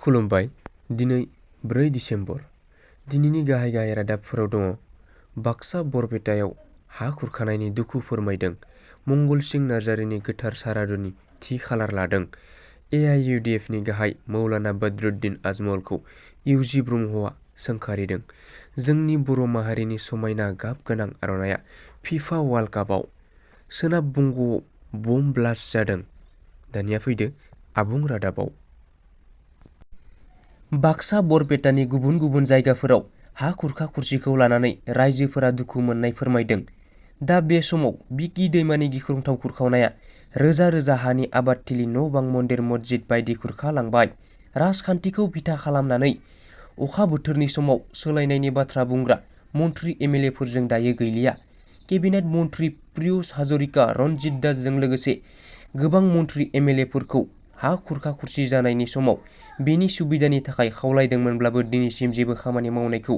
खुलुमबाय। दिनै 4 दिसेम्बर। दिनैनि गाहाय रादाबफोराव दङ। बाक्सा बरपेटायाव हा खुरखानायनि दुखु फोरमायदों। मंगलसिं नार्जारिनि गोथार सारादुनि थि खालार लादों। एआइइउडिएफनि गाहाय मौलाना बदरुद्दिन आजमलखौ इउजि ब्रह्मआ सोंखारिदों। जोंनि बर' माहारिनि समायना गाब गोनां आर'नाइया फिफा वार्ल्ड कापआव सोनाब बंग'आव बम ब्लास्ट जादों। दानिया फैदो आबुं रादाबाव। बाक्सा बरपेटानि गुबुन गुबुन जायगाफोराव हा खुरखा खुरसिखौ लानानै रायजोफोरा दुखु मोननाय फोरमायदों। दा बे समाव बिकि दैमानि गिख्रंथाव खुरखावनाया रोजा रोजा हानि आबादथिलि, न' बां, मन्दिर मस्जिद बायदि खुरखालांबाय। राजखान्थिखौ बिथा खालामनानै अखा बोथोरनि समाव सोलायनायनि बाथ्रा बुंग्रा मन्त्रि एमएलएफोरजों दायो गैलिया। केबिनेट मन्त्रि पियुष हाजरिका, रन्जित दासजों लोगोसे गोबां मन्त्रि एमएलएफोरखौ हा खुरखा खुरसि जानायनि समाव बेनि सुबिदानि थाखाय खावलायदोंमोनब्लाबो दिनैसिम जेबो खामानि मावनायखौ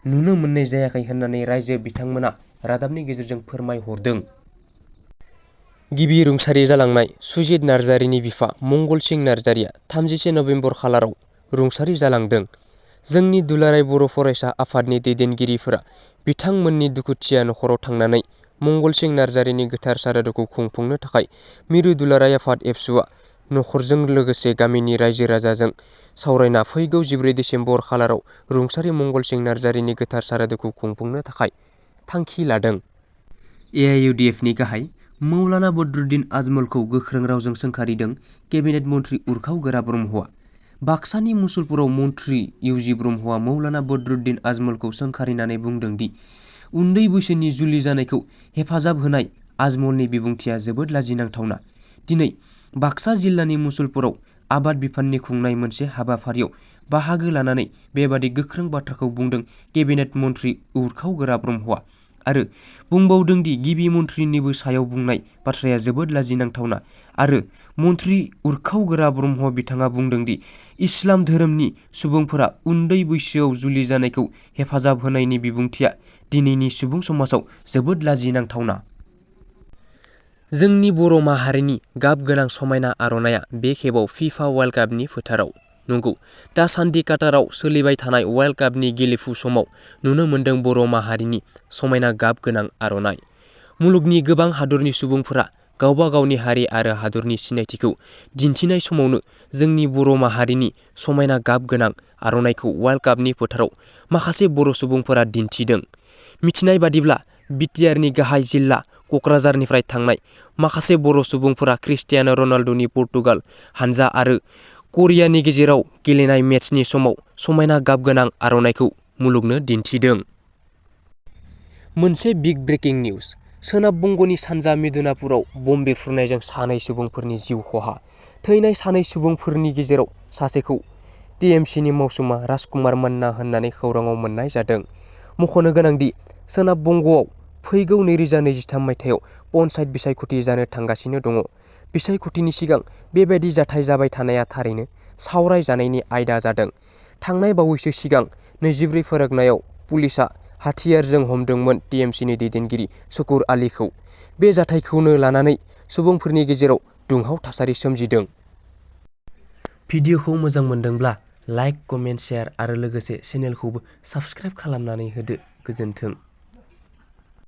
नुनो मोननाय जायाखै होननानै रायजो बिथांमोना रादाबनि गेजेरजों फोरमायहरदों। गिबि रुंसारि जालांनाय सुजित नार्जारिनि बिफा मंगलसिं नार्जारिया 31 नबेम्बर खालाराव रुंसारि जालांदों। जोंनि दुलाराय बर' फरायसा आफादनि दैदेनगिरिफोरा बिथांमोननि दुखुथिया नखराव थांनानै मंगलसिं नार्जारिनि गोथार सारादुखौ खुंफुंनो थाखाय मिरु दुलाराय आफाद एबसुआ नखरजों लोगोसे गामिनि रायजो राजाजों सावरायना फैगौ 14 दिसेम्बर खालाराव रुंसारि मंगलसिं नार्जारिनि गोथार सारादुखौ खुंफुंनो थाखाय थांखि लादों। एआइइउडिएफनि गाहाय मौलाना बदरुद्दिन आजमलखौ गोख्रों रावजों सोंखारिदों केबिनेट मन्त्रि उरखाव गोरा ब्रह्मआ। बाक्सानि मुसलपुराव मन्त्रि इउजि ब्रह्मआ मौलाना बदरुद्दिन आजमलखौ सोंखारिनानै बुंदों दि उन्दै बैसोनि जुलि जानायखौ हेफाजाब होनाय आजमलनि बिबुंथिया जोबोद लाजिनांथावना। दिनै बाक्सा जिल्लानि मुसलपुराव आबाद बिफाननि खुंनाय मोनसे हाबाफारियाव बाहागो लानानै बेबादि गोख्रों बाथ्राखौ बुंदों केबिनेट मन्त्रि उरखाव गोरा ब्रह्मआ आरो बुंबावदों दि गिबि मन्त्रिनिबो सायाव बुंनाय बाथ्राया जोबोद लाजिनांथावना। आरो मन्त्रि उरखाव गोरा ब्रह्म बिथाङा बुंदों दि इस्लाम धोरोमनि सुबुंफोरा उन्दै बैसोआव जुलि जानायखौ हेफाजाब होनायनि बिबुंथिया दिनैनि सुबुं समाजाव जोबोद लाजिनांथावना। जोंनि बर' माहारिनि गाब गोनां समायना आर'नाइया बे खेबाव फिफा वार्ल्ड कापनि फोथाराव। नंगौ, दासान्दि काटाराव सोलिबाय थानाय वार्ल्ड कापनि गेलेफु समाव नुनो मोन्दों बर' माहारिनि समायना गाब गोनां आर'नाइ। मुलुगनि गोबां हादरनि सुबुंफोरा गावबा गावनि हारि आरो हादरनि सिनायथिखौ दिन्थिनाय समावनो जोंनि बर' माहारिनि समायना गाब गोनां आर'नाइखौ वार्ल्ड कापनि फोथाराव माखासे बर' सुबुंफोरा दिन्थिदों। मिथिनाय बादिब्ला बिटिआरनि गाहाय जिल्ला क'क्राझारनिफ्राय थांनाय माखासे बर' सुबुंफोरा क्रिस्टियानो रनाल्ड'नि पर्तुगाल हानजा आरो करियानि गेजेराव गेलेनाय मेचनि समाव समायना गाब गोनां आर'नाइखौ मुलुगनो दिन्थिदों। मोनसे बिग ब्रेकिं निउज। सोनाब बंग'नि सानजा मिदनापुराव बम बेरफ्रुनायजों सानै सुबुंफोरनि जिउ खहा। थैनाय सानै सुबुंफोरनि गेजेराव सासेखौ टिएमसिनि मावसुमा राजकुमार मान्ना होननानै खौराङाव मोननाय जादों। मख'नो गोनांदि सोनाब बंग'आव फैगौ 2023 मायथाइयाव पन्चायत बिसायख'थि जानो थांगासिनो दङ। बिसायख'थिनि सिगां बेबायदि जाथाय जाबाय थानाया थारैनो सावराय जानायनि आयदा जादों। थांनाय बावैसो सिगां 24 फरगनायाव पुलिसआ हाथियारजों हमदोंमोन टिएमसिनि दैदेनगिरि शुकुर आलीखौ। बे जाथायखौनो लानानै सुबुंफोरनि गेजेराव दुंहाव थासारि सोमजिदों। भिडिअखौ मोजां मोनदोंब्ला लाइक, कमेन्ट, शेयार आरो लोगोसे चेनेलखौबो साबस्क्राइब खालामनानै होदो। गोजोन्थों।